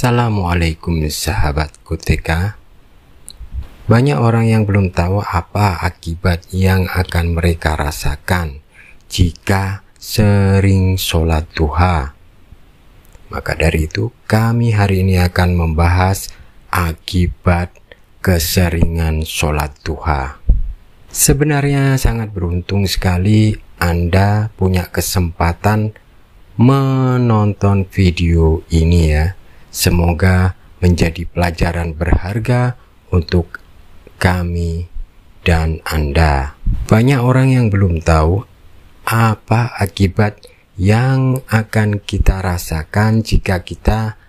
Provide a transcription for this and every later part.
Assalamualaikum sahabatku TK. Banyak orang yang belum tahu apa akibat yang akan mereka rasakan jika sering sholat duha. Maka dari itu kami hari ini akan membahas akibat keseringan sholat duha. Sebenarnya sangat beruntung sekali Anda punya kesempatan menonton video ini ya. Semoga menjadi pelajaran berharga untuk kami dan Anda. Banyak orang yang belum tahu apa akibat yang akan kita rasakan jika kita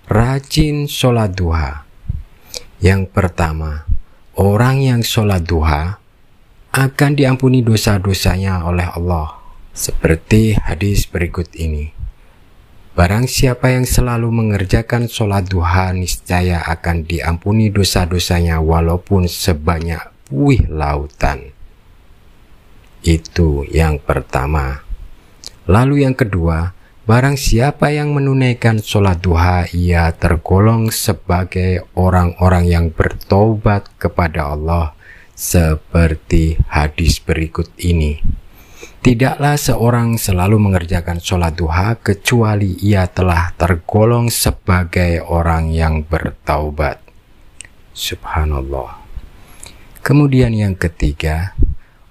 rajin sholat duha. Yang pertama, orang yang sholat duha akan diampuni dosa-dosanya oleh Allah. Seperti hadis berikut ini. Barang siapa yang selalu mengerjakan sholat duha, niscaya akan diampuni dosa-dosanya walaupun sebanyak buih lautan. Itu yang pertama. Lalu yang kedua, barang siapa yang menunaikan sholat duha, ia tergolong sebagai orang-orang yang bertobat kepada Allah. Seperti hadis berikut ini. Tidaklah seorang selalu mengerjakan sholat duha kecuali ia telah tergolong sebagai orang yang bertaubat. Subhanallah. Kemudian yang ketiga,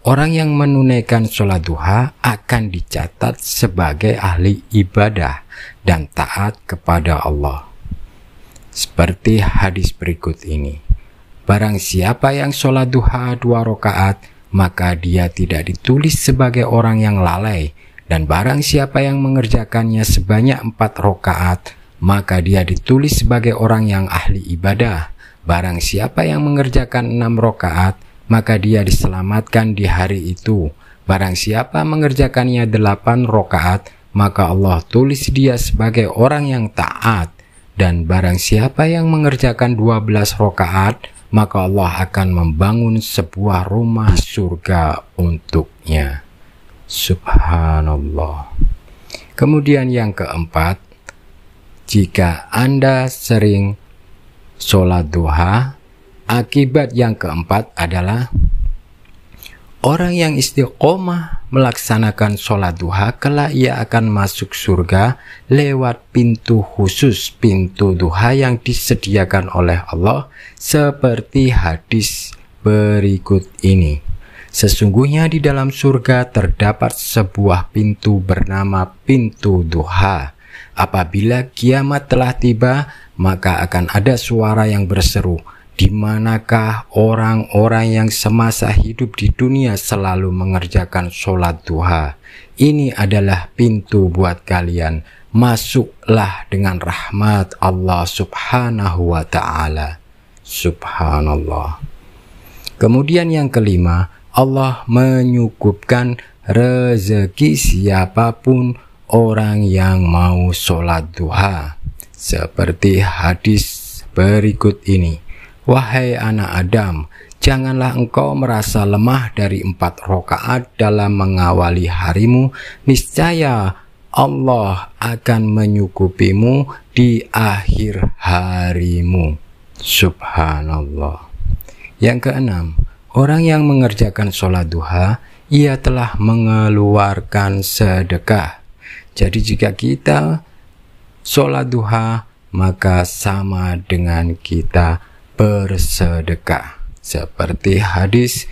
orang yang menunaikan sholat duha akan dicatat sebagai ahli ibadah dan taat kepada Allah. Seperti hadis berikut ini. Barang siapa yang sholat duha 2 rakaat, maka dia tidak ditulis sebagai orang yang lalai, dan barang siapa yang mengerjakannya sebanyak 4 rakaat, maka dia ditulis sebagai orang yang ahli ibadah. Barang siapa yang mengerjakan 6 rakaat, maka dia diselamatkan di hari itu. Barang siapa mengerjakannya 8 rakaat, maka Allah tulis dia sebagai orang yang taat. Dan barang siapa yang mengerjakan 12 rakaat, maka Allah akan membangun sebuah rumah surga untuknya. Subhanallah. Kemudian yang keempat, jika Anda sering sholat duha, akibat yang keempat adalah orang yang istiqomah melaksanakan sholat duha, kelak ia akan masuk surga lewat pintu khusus, pintu duha yang disediakan oleh Allah, seperti hadis berikut ini. Sesungguhnya di dalam surga terdapat sebuah pintu bernama pintu duha. Apabila kiamat telah tiba, maka akan ada suara yang berseru, di manakah orang-orang yang semasa hidup di dunia selalu mengerjakan sholat duha? Ini adalah pintu buat kalian. Masuklah dengan rahmat Allah subhanahu wa ta'ala. Subhanallah. Kemudian yang kelima, Allah menyukupkan rezeki siapapun orang yang mau sholat duha. Seperti hadis berikut ini. Wahai anak Adam, janganlah engkau merasa lemah dari 4 rakaat dalam mengawali harimu, niscaya Allah akan menyukupimu di akhir harimu. Subhanallah. Yang keenam, orang yang mengerjakan sholat duha, ia telah mengeluarkan sedekah. Jadi jika kita sholat duha, maka sama dengan kita bersedekah. Seperti hadis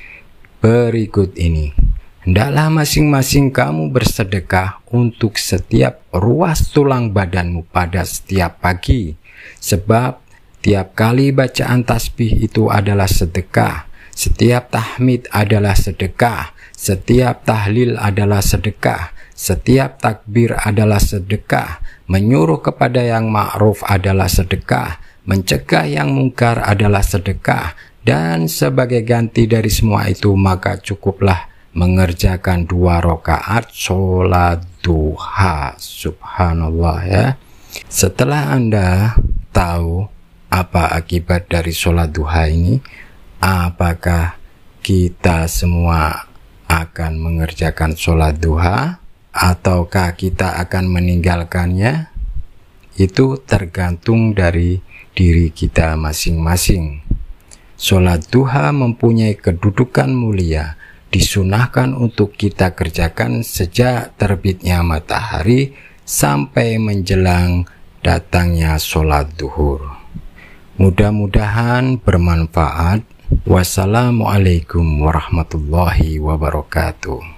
berikut ini. Hendaklah masing-masing kamu bersedekah untuk setiap ruas tulang badanmu pada setiap pagi. Sebab tiap kali bacaan tasbih itu adalah sedekah. Setiap tahmid adalah sedekah. Setiap tahlil adalah sedekah. Setiap takbir adalah sedekah. Menyuruh kepada yang ma'ruf adalah sedekah. Mencegah yang mungkar adalah sedekah. Dan sebagai ganti dari semua itu, maka cukuplah mengerjakan 2 rakaat sholat duha. Subhanallah ya. Setelah Anda tahu apa akibat dari sholat duha ini, apakah kita semua akan mengerjakan sholat duha ataukah kita akan meninggalkannya? itu tergantung dari diri kita masing-masing. Sholat duha mempunyai kedudukan mulia, disunahkan untuk kita kerjakan sejak terbitnya matahari sampai menjelang datangnya sholat duhur. Mudah-mudahan bermanfaat. Wassalamualaikum warahmatullahi wabarakatuh.